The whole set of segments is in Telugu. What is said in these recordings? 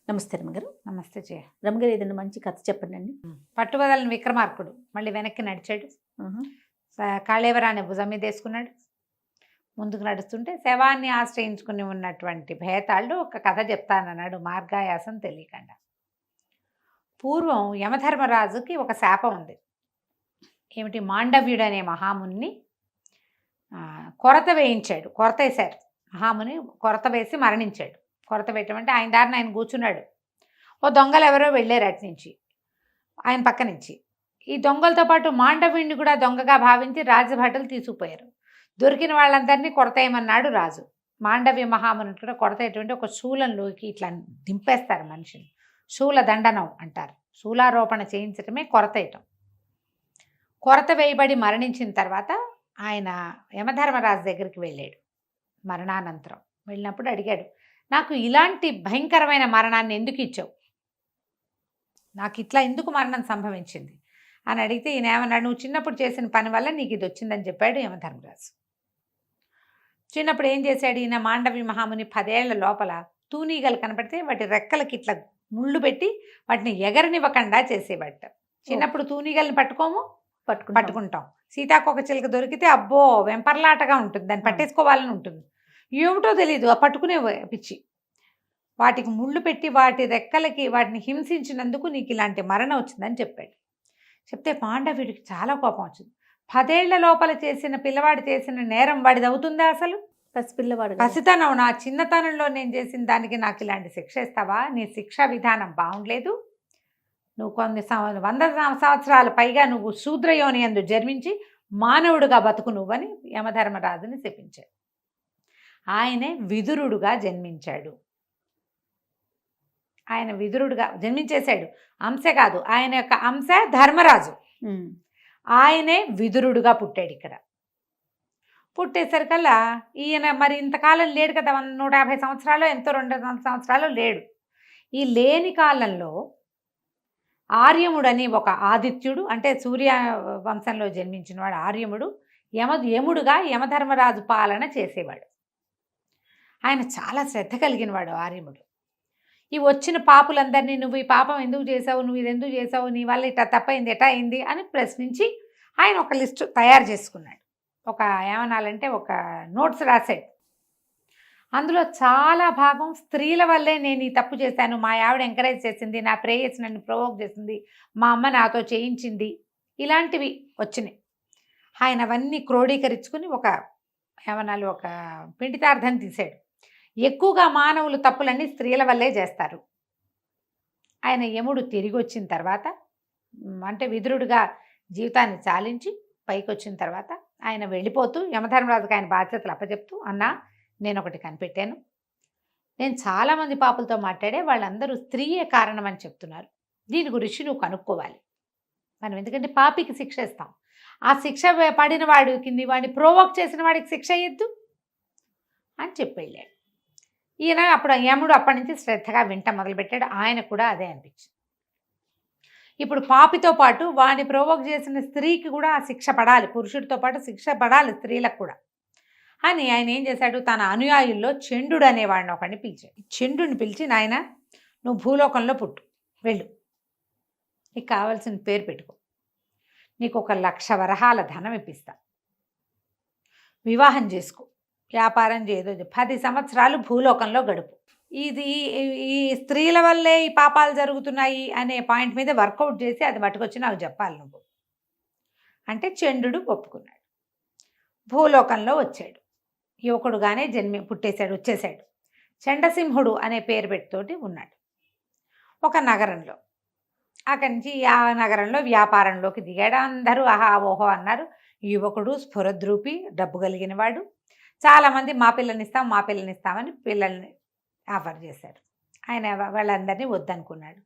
నమస్తే రమ్మగారు. నమస్తే జయ. రమ్మగారు ఏదైనా మంచి కథ చెప్పండి. పట్టువదలని విక్రమార్కుడు మళ్ళీ వెనక్కి నడిచాడు. కాళేవరాన్ని భుజం మీద వేసుకున్నాడు. ముందుకు నడుస్తుంటే శవాన్ని ఆశ్రయించుకుని ఉన్నటువంటి భేతాళ్ళు ఒక కథ చెప్తానన్నాడు మార్గాయాసం తెలియకుండా. పూర్వం యమధర్మరాజుకి ఒక శాపం ఉంది. ఏమిటి? మాండవ్యుడు అనే మహాముని కొరత వేయించాడు. కొరత వేశారు. మహాముని కొరత వేసి మరణించాడు. కొరత పెట్టమంటే ఆయన దారిని ఆయన కూర్చున్నాడు. ఓ దొంగలు ఎవరో వెళ్ళారు అటు నుంచి, ఆయన పక్క నుంచి. ఈ దొంగలతో పాటు మాండవ్యుడిని కూడా దొంగగా భావించి రాజభటులు తీసుకుపోయారు. దొరికిన వాళ్ళందరినీ కొరతేయమన్నాడు రాజు. మాండవ్య మహాముని కూడా కొరతేటువంటి ఒక శూలంలోకి ఇట్లా దింపేస్తారు మనిషిని. శూల దండనం అంటారు. శూలారోపణ చేయించడమే కొరతేయటం. కొరత వేయబడి మరణించిన తర్వాత ఆయన యమధర్మరాజు దగ్గరికి వెళ్ళాడు. మరణానంతరం వెళ్ళినప్పుడు అడిగాడు, నాకు ఇలాంటి భయంకరమైన మరణాన్ని ఎందుకు ఇచ్చావు? నాకు ఇట్లా ఎందుకు మరణం సంభవించింది అని అడిగితే ఈయన ఏమన్నాడు, నువ్వు చిన్నప్పుడు చేసిన పని వల్ల నీకు ఇది వచ్చిందని చెప్పాడు యమధర్మరాజు. చిన్నప్పుడు ఏం చేశాడు ఈయన? మాండవి మహాముని 10 ఏళ్ల లోపల తూనీగలు కనపడితే వాటి రెక్కలకి ఇట్లా ముళ్ళు పెట్టి వాటిని ఎగరనివ్వకుండా చేసేవాట. చిన్నప్పుడు తూనీగల్ని పట్టుకుంటాం. సీతాకోక చిలుక దొరికితే అబ్బో వెంపర్లాటగా ఉంటుంది, దాన్ని పట్టేసుకోవాలని ఉంటుంది. ఏమిటో తెలీదు ఆ పట్టుకునే పిచ్చి. వాటికి ముళ్ళు పెట్టి వాటి రెక్కలకి వాటిని హింసించినందుకు నీకు ఇలాంటి మరణం వచ్చిందని చెప్పాడు. చెప్తే పాండవుడికి చాలా కోపం వచ్చింది. 10 ఏళ్ల లోపల చేసిన పిల్లవాడు చేసిన నేరం వాడిది అవుతుందా? అసలు పసితనం, నా చిన్నతనంలో నేను చేసిన దానికి నాకు ఇలాంటి శిక్ష ఇస్తావా? నీ శిక్షా విధానం బాగుండలేదు. నువ్వు కొన్ని 100 సంవత్సరాల పైగా నువ్వు శూద్రయోని యందు జన్మించి మానవుడుగా బతుకు నువ్వని యమధర్మరాజుని శపించాడు. ఆయనే విదురుడుగా జన్మించాడు. ఆయన విదురుడుగా జన్మించేశాడు. అంశ కాదు, ఆయన యొక్క అంశ ధర్మరాజు. ఆయనే విదురుడుగా పుట్టాడు. ఇక్కడ పుట్టేసరికల్లా ఈయన మరి ఇంతకాలం లేడు కదా, 150 సంవత్సరాలు ఎంతో 200 సంవత్సరాలు లేడు. ఈ లేని కాలంలో ఆర్యముడని ఒక ఆదిత్యుడు, అంటే సూర్య వంశంలో జన్మించిన వాడు ఆర్యముడు, యముడుగా యమధర్మరాజు పాలన చేసేవాడు. ఆయన చాలా శ్రద్ధ కలిగిన వాడు ఆర్యముడు. ఈ వచ్చిన పాపులందరినీ నువ్వు ఈ పాపం ఎందుకు చేసావు, నువ్వు ఇది ఎందుకు చేసావు, నీ వల్ల ఇట్లా తప్పైంది, ఎటా అయింది అని ప్రశ్నించి ఆయన ఒక లిస్టు తయారు చేసుకున్నాడు. ఒక ఏమనాలంటే ఒక నోట్స్ రాశాడు. అందులో చాలా భాగం స్త్రీల వల్లే నేను ఈ తప్పు చేశాను, మా ఆవిడ ఎంకరేజ్ చేసింది, నా ప్రేయస్ నన్ను ప్రొవోక్ చేసింది, మా అమ్మ నాతో చేయించింది, ఇలాంటివి వచ్చినాయి. ఆయన అవన్నీ క్రోడీకరించుకుని ఒక ఏమనాలి ఒక పిండితార్థం తీశాడు. ఎక్కువగా మానవులు తప్పులన్నీ స్త్రీల వల్లే చేస్తారు. ఆయన యముడు తిరిగి వచ్చిన తర్వాత, అంటే విదురుడుగా జీవితాన్ని చాలించి పైకి వచ్చిన తర్వాత ఆయన వెళ్ళిపోతూ యమధర్మరాజుకి ఆయన బాధ్యతలు అప్పచెప్తూ, అన్నా నేను ఒకటి కనిపెట్టాను, నేను చాలామంది పాపులతో మాట్లాడే వాళ్ళందరూ స్త్రీయే కారణం అని చెప్తున్నారు, దీని గురించి నువ్వు కనుక్కోవాలి. మనం ఎందుకంటే పాపికి శిక్ష ఇస్తాం, ఆ శిక్ష పడిన వాడికి వాడిని ప్రోవోక్ చేసిన వాడికి శిక్ష ఇద్దు అని చెప్పి వెళ్ళాడు. ఈయన అప్పుడు యముడు అప్పటి నుంచి శ్రద్ధగా వింట మొదలుపెట్టాడు. ఆయన కూడా అదే అనిపించింది. ఇప్పుడు పాపితో పాటు వాడిని ప్రోవోక్ చేసిన స్త్రీకి కూడా ఆ శిక్ష పడాలి, పురుషుడితో పాటు శిక్ష పడాలి స్త్రీలకు కూడా అని ఆయన ఏం చేశాడు, తన అనుయాయుల్లో చండు అనేవాడిని ఒకడిని పిలిచాడు. చండుని పిలిచి, నాయన నువ్వు భూలోకంలో పుట్టు, వెళ్ళు, నీకు కావాల్సిన పేరు పెట్టుకో, నీకు 1,00,000 వరహాల ధనం ఇప్పిస్తా, వివాహం చేసుకో, వ్యాపారం చేయదో, 10 సంవత్సరాలు భూలోకంలో గడుపు. ఇది ఈ స్త్రీల వల్లే ఈ పాపాలు జరుగుతున్నాయి అనే పాయింట్ మీద వర్కౌట్ చేసి అది పట్టుకొచ్చి నాకు చెప్పాలి నువ్వు అంటే చండు ఒప్పుకున్నాడు. భూలోకంలో వచ్చాడు. యువకుడుగానే వచ్చేసాడు. చండసింహుడు అనే పేరు పెట్టుతోటి ఉన్నాడు ఒక నగరంలో. అక్కడి నుంచి ఆ నగరంలో వ్యాపారంలోకి దిగాడు. అందరూ ఆహా ఓహో అన్నారు. యువకుడు స్ఫురద్రూపి, డబ్బు కలిగిన వాడు. చాలామంది మా పిల్లనిస్తామని పిల్లల్ని ఆఫర్ చేశారు. ఆయన వాళ్ళందరినీ వద్దనుకున్నాడు.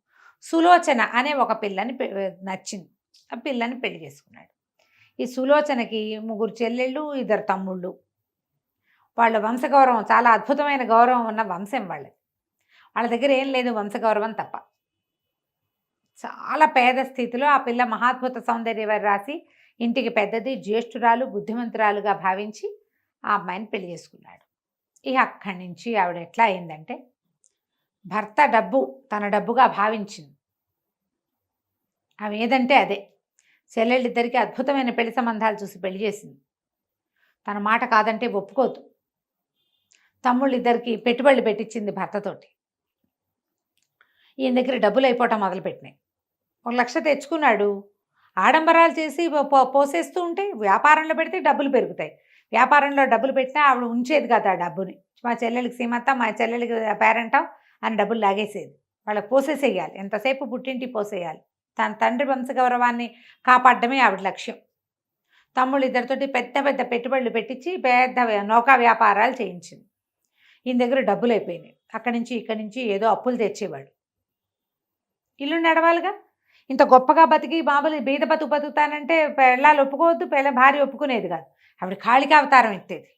సులోచన అనే ఒక పిల్లని నచ్చింది. ఆ పిల్లని పెళ్లి చేసుకున్నాడు. ఈ సులోచనకి 3 చెల్లెళ్ళు, 2 తమ్ముళ్ళు. వాళ్ళ వంశగౌరవం చాలా అద్భుతమైన గౌరవం ఉన్న వంశం వాళ్ళది. వాళ్ళ దగ్గర ఏం లేదు వంశగౌరవం తప్ప. చాలా పేద స్థితిలో ఆ పిల్ల మహాద్భుత సౌందర్యవతి రాసి ఇంటికి పెద్దది, జ్యేష్ఠురాలు, బుద్ధిమంతురాలుగా భావించి ఆ అమ్మాయిని పెళ్లి చేసుకున్నాడు. ఇక అక్కడి నుంచి ఆవిడ ఎట్లా అయిందంటే భర్త డబ్బు తన డబ్బుగా భావించింది. ఆమె ఏదంటే అదే. చెల్లెళ్ళిద్దరికీ అద్భుతమైన పెళ్లి సంబంధాలు చూసి పెళ్లి చేసింది. తన మాట కాదంటే ఒప్పుకోదు. తమ్ముళ్ళిద్దరికి పెట్టుబడులు పెట్టించింది భర్తతోటి. ఈయన దగ్గర డబ్బులు అయిపోవటం మొదలుపెట్టినాయి. 1,00,000 తెచ్చుకున్నాడు. ఆడంబరాలు చేసి పోసేస్తూ ఉంటే వ్యాపారంలో పెడితే డబ్బులు పెరుగుతాయి. వ్యాపారంలో డబ్బులు పెట్టినా ఆవిడ ఉంచేది కదా ఆ డబ్బుని. మా చెల్లెలకి సీమంతం, మా చెల్లెలకి పేరెంటం అని డబ్బులు లాగేసేది. వాళ్ళకి పోసేసేయాలి, ఎంతసేపు పుట్టింటి పోసేయాలి. తన తండ్రి వంశగౌరవాన్ని కాపాడడమే ఆవిడ లక్ష్యం. తమ్ముళ్ళు ఇద్దరితోటి పెద్ద పెద్ద పెట్టుబడులు పెట్టించి పెద్ద నౌకా వ్యాపారాలు చేయించింది. ఈయన దగ్గర డబ్బులు అయిపోయినాయి. అక్కడి నుంచి ఇక్కడి నుంచి ఏదో అప్పులు తెచ్చేవాడు. ఇల్లు నడవాలిగా. ఇంత గొప్పగా బతికి మామూలు బీద బతుకుతానంటే పెళ్ళాలు ఒప్పుకోవద్దు, భార్య ఒప్పుకునేది కాదు. ఆవిడ కాళికా అవతారం ఎత్తేది.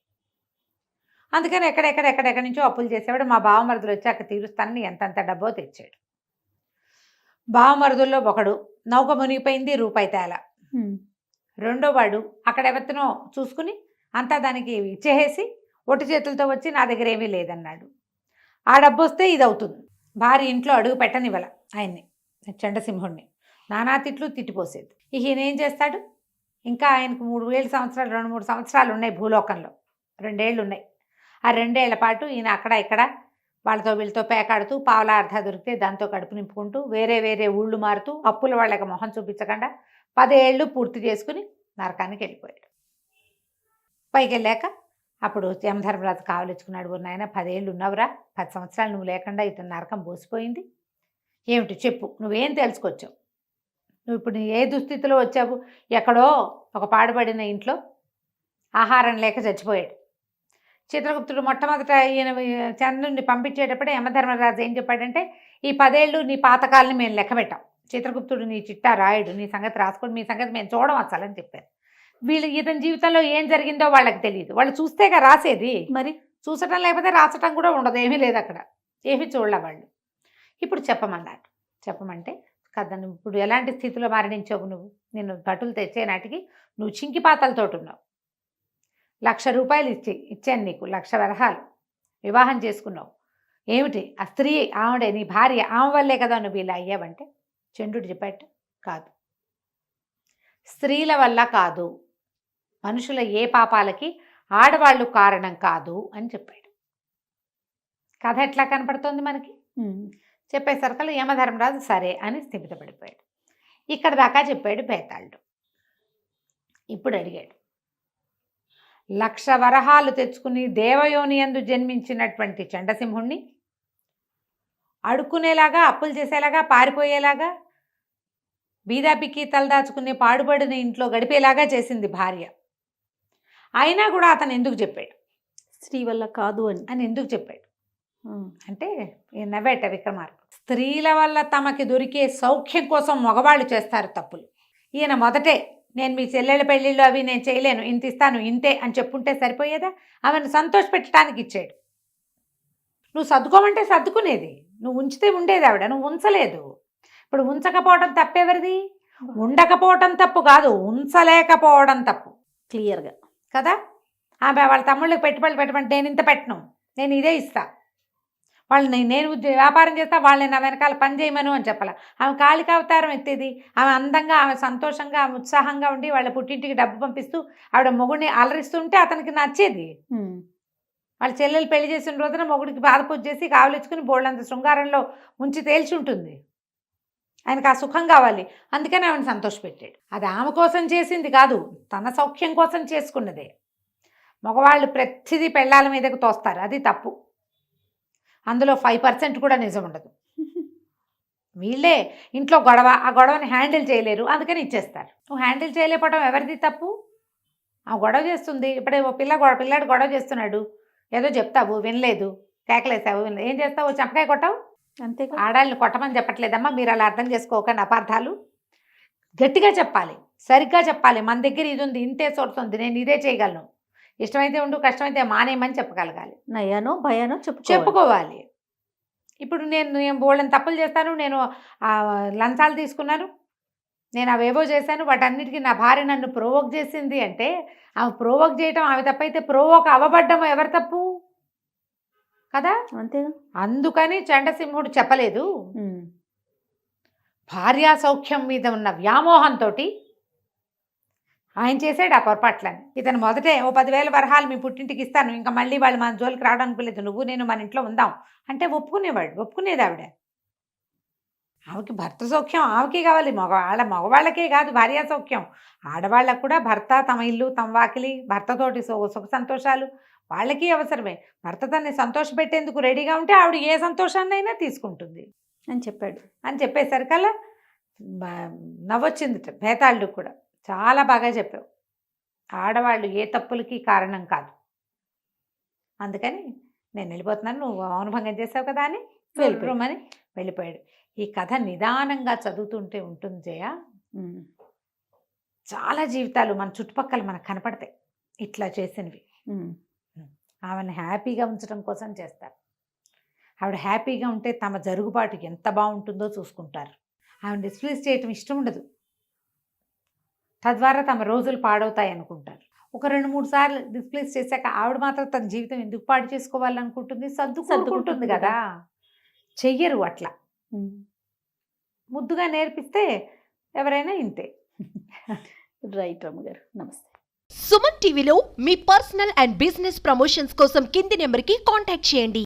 అందుకని ఎక్కడెక్కడి నుంచో అప్పులు చేసేవాడు. మా బావమరుదులు వచ్చి అక్కడ తీరుస్తానని ఎంతంత డబ్బో తెచ్చాడు. బావమరుదుల్లో ఒకడు నౌక మునిగిపోయింది, రూపాయి తేల. రెండో వాడు అక్కడ ఎవరినో చూసుకుని అంతా దానికి ఇచ్చేసి ఒట్టి చేతులతో వచ్చి నా దగ్గర ఏమీ లేదన్నాడు. ఆ డబ్బు వస్తే ఇది అవుతుంది. భార్య ఇంట్లో అడుగు పెట్టనివ్వాల ఆయన్ని, చండసింహుణ్ణి. నానా తిట్లు తిట్టిపోసేది. ఈయన ఏం చేస్తాడు? ఇంకా ఆయనకు 3,000 సంవత్సరాలు 2-3 సంవత్సరాలు ఉన్నాయి భూలోకంలో. 2 ఏళ్ళు ఉన్నాయి. ఆ 2 ఏళ్ల పాటు ఈయన అక్కడ ఇక్కడ వాళ్ళతో వీళ్ళతో పేకాడుతూ పావులా అర్ధ దొరికితే దాంతో కడుపు నింపుకుంటూ వేరే వేరే ఊళ్ళు మారుతూ అప్పుల వాళ్ళకి మొహం చూపించకుండా 10 ఏళ్ళు పూర్తి చేసుకుని నరకానికి వెళ్ళిపోయాడు. పైకి వెళ్ళాక అప్పుడు యమధర్మరాజు కావలించుకున్నాడు. నాయన 10 ఏళ్ళు ఉన్నవరా, 10 సంవత్సరాలు నువ్వు లేకుండా ఇతను నరకం పోసిపోయింది. ఏమిటి చెప్పు, నువ్వేం తెలుసుకొచ్చావు? నువ్వు ఇప్పుడు ఏ దుస్థితిలో వచ్చావు? ఎక్కడో ఒక పాడుపడిన ఇంట్లో ఆహారం లేక చచ్చిపోయాడు. చిత్రగుప్తుడు మొట్టమొదట ఈయన చంద్రుడిని పంపించేటప్పుడే యమధర్మరాజు ఏం చెప్పాడంటే, ఈ 10 ఏళ్ళు నీ పాతకాలని మేము లెక్క పెట్టాం. చిత్రగుప్తుడు నీ చిట్టా రాయుడు, నీ సంగతి రాసుకోండి, మీ సంగతి మేము చూడం అసలని చెప్పారు. వీళ్ళు ఇతని జీవితంలో ఏం జరిగిందో వాళ్ళకి తెలియదు. వాళ్ళు చూస్తేగా రాసేది. మరి చూసటం లేకపోతే రాసటం కూడా ఉండదు. ఏమీ లేదు అక్కడ, ఏమీ చూడలే వాళ్ళు. ఇప్పుడు చెప్పమన్నాడు. చెప్పమంటే కదా, నువ్వు ఇప్పుడు ఎలాంటి స్థితిలో మరణించావు? నువ్వు నేను భటులు తెచ్చే నాటికి నువ్వు చింకి పాతలతోటి ఉన్నావు. 1,00,000 రూపాయలు ఇచ్చాను నీకు, 1,00,000 వరహాలు. వివాహం చేసుకున్నావు. ఏమిటి ఆ స్త్రీ? ఆవిడే నీ భార్య, ఆమె వల్లే కదా నువ్వు ఇలా అయ్యావంటే చంద్రుడు చెప్పాడు, కాదు, స్త్రీల వల్ల కాదు, మనుషుల ఏ పాపాలకి ఆడవాళ్ళు కారణం కాదు అని చెప్పాడు. కథ ఎట్లా కనపడుతోంది మనకి? చెప్పేసరికల్లా యమధర్మరాజు సరే అని స్థిమితపడిపోయాడు. ఇక్కడ దాకా చెప్పాడు బేతాళుడు. ఇప్పుడు అడిగాడు, 1,00,000 వరహాలు తెచ్చుకుని దేవయోని యందు జన్మించినటువంటి చండసింహుణ్ణి అడుక్కునేలాగా, అప్పులు చేసేలాగా, పారిపోయేలాగా, బీదాపికి తలదాచుకునే పాడుపడిన ఇంట్లో గడిపేలాగా చేసింది భార్య. అయినా కూడా అతను ఎందుకు చెప్పాడు? స్త్రీ వల్ల కాదు అని ఎందుకు చెప్పాడు అంటే నవ్వేట విక్రమార్కుడు. స్త్రీల వల్ల తమకి దొరికే సౌఖ్యం కోసం మగవాళ్ళు చేస్తారు తప్పులు. ఈయన మొదటే నేను మీ చెల్లెళ్ళ పెళ్ళిళ్ళు అవి నేను చేయలేను, ఇంత ఇస్తాను, ఇంతే అని చెప్పుంటే సరిపోయేదా? ఆమెను సంతోష పెట్టడానికి ఇచ్చాడు. నువ్వు సర్దుకోమంటే సర్దుకునేది, నువ్వు ఉంచితే ఉండేది ఆవిడ, నువ్వు ఉంచలేదు. ఇప్పుడు ఉంచకపోవడం తప్పెవరిది? ఉండకపోవడం తప్పు కాదు, ఉంచలేకపోవడం తప్పు. క్లియర్గా కదా. ఆమె వాళ్ళ తమ్ముళ్ళకి పెట్టుబడులు పెట్టమంటే నేను ఇంత పెట్టను, నేను ఇదే ఇస్తా, వాళ్ళని నేను వ్యాపారం చేస్తా, వాళ్ళని నా వెనకాల పని చేయమను అని చెప్పాలి. ఆమె కాళికా అవతారం ఎత్తేది. ఆమె అందంగా, ఆమె సంతోషంగా, ఆమె ఉత్సాహంగా ఉండి వాళ్ళ పుట్టింటికి డబ్బు పంపిస్తూ ఆవిడ మొగుడిని అలరిస్తుంటే అతనికి నచ్చేది. వాళ్ళ చెల్లెలు పెళ్లి చేసిన రోజున మొగుడికి బాధపూజ చేసి కావలించుకుని బోళ్ళంత శృంగారంలో ఉంచి తేల్చి ఉంటుంది. ఆయనకు ఆ సుఖం కావాలి, అందుకని ఆమెను సంతోషపెట్టాడు. అది ఆమె కోసం చేసింది కాదు, తన సౌఖ్యం కోసం చేసుకున్నదే. మగవాళ్ళు ప్రతిదీ పెళ్ళాల మీదకు తోస్తారు, అది తప్పు. అందులో 5% కూడా నిజం ఉండదు. వీళ్ళే ఇంట్లో గొడవ, ఆ గొడవని హ్యాండిల్ చేయలేరు, అందుకని ఇచ్చేస్తారు. నువ్వు హ్యాండిల్ చేయలేకపోవడం ఎవరిది తప్పు? ఆ గొడవ చేస్తుంది. ఇప్పుడే ఓ పిల్లాడు గొడవ చేస్తున్నాడు, ఏదో చెప్తావు వినలేదు, కేకలేసావు, ఏం చేస్తావు? చెంపకాయ కొట్టావు అంతే. ఆడాళ్ళని కొట్టమని చెప్పట్లేదమ్మా, మీరు అలా అర్థం చేసుకోకండి అపార్థాలు. గట్టిగా చెప్పాలి, సరిగ్గా చెప్పాలి. మన దగ్గర ఇది ఉంది, ఇంతే సోర్స్ ఉంది, నేను ఇదే చేయగలను, ఇష్టమైతే ఉండు, కష్టమైతే మానేయమని చెప్పగలగాలి. నయానో భయానో చెప్పుకోవాలి. ఇప్పుడు నేను బోళ్ళని తప్పులు చేస్తాను, నేను లంచాలు తీసుకున్నాను, నేను అవేవో చేశాను, వాటన్నిటికీ నా భార్య నన్ను ప్రోవోక్ చేసింది అంటే ఆమె ప్రోవోక్ చేయటం ఆమె తప్పైతే ప్రోవోక్ అవ్వబడ్డం ఎవరి తప్పు? కదా. అంతేగా. అందుకని చండసింహుడు చెప్పలేదు. ఉమ్. భార్యా సౌఖ్యం మీద ఉన్న వ్యామోహంతో ఆయన చేసాడు ఆ పొరపాట్లని. ఇతను మొదటే ఓ 10,000 వరహాలు మీ పుట్టింటికి ఇస్తాను, ఇంకా మళ్ళీ వాళ్ళు మన జోలికి రావడానికి లేదు, నువ్వు నేను మన ఇంట్లో ఉందాం అంటే ఒప్పుకునేది ఆవిడ. ఆమెకి భర్త సౌఖ్యం ఆమెకే కావాలి, మగవాళ్ళకే కాదు భార్యా సౌఖ్యం, ఆడవాళ్ళకు కూడా భర్త, తమ ఇల్లు, తమ వాకిలి, భర్తతోటి సుఖ సంతోషాలు వాళ్ళకి అవసరమే. భర్త తనని సంతోషపెట్టేందుకు రెడీగా ఉంటే ఆవిడ ఏ సంతోషాన్నైనా తీసుకుంటుంది అని చెప్పాడు. అని చెప్పేసరికల్లా నవ్వొచ్చింది భేతాళుడు కూడా. చాలా బాగా చెప్పావు, ఆడవాళ్ళు ఏ తప్పులకి కారణం కాదు, అందుకని నేను వెళ్ళిపోతున్నాను, నువ్వు మౌనభంగం చేసావు కదా అని వెళ్ళిపోమని వెళ్ళిపోయాడు. ఈ కథ నిదానంగా చదువుతుంటే ఉంటుంది జయ, చాలా జీవితాలు మన చుట్టుపక్కల మనకు కనపడతాయి ఇట్లా చేసినవి. ఆమెను హ్యాపీగా ఉంచడం కోసం చేస్తారు. ఆవిడ హ్యాపీగా ఉంటే తమ జరుగుబాటు ఎంత బాగుంటుందో చూసుకుంటారు. ఆవిడ డిస్ప్లేస్ చేయటం ఇష్టం ఉండదు, తద్వారా తమ రోజులు పాడవుతాయి అనుకుంటారు. ఒక 2-3 సార్లు డిస్ప్లేస్ చేశాక ఆవిడ మాత్రం తన జీవితం ఎందుకు పాడు చేసుకోవాలనుకుంటుంది, సర్దుకుంటుంది కదా. చెయ్యరు అట్లా. ముద్దుగా నేర్పిస్తే ఎవరైనా ఇంతే. రైట్ రమ్మగారు, నమస్తే. సుమన్ టీవీలో మీ పర్సనల్ అండ్ బిజినెస్ ప్రమోషన్స్ కోసం కింది నెంబర్కి కాంటాక్ట్ చేయండి.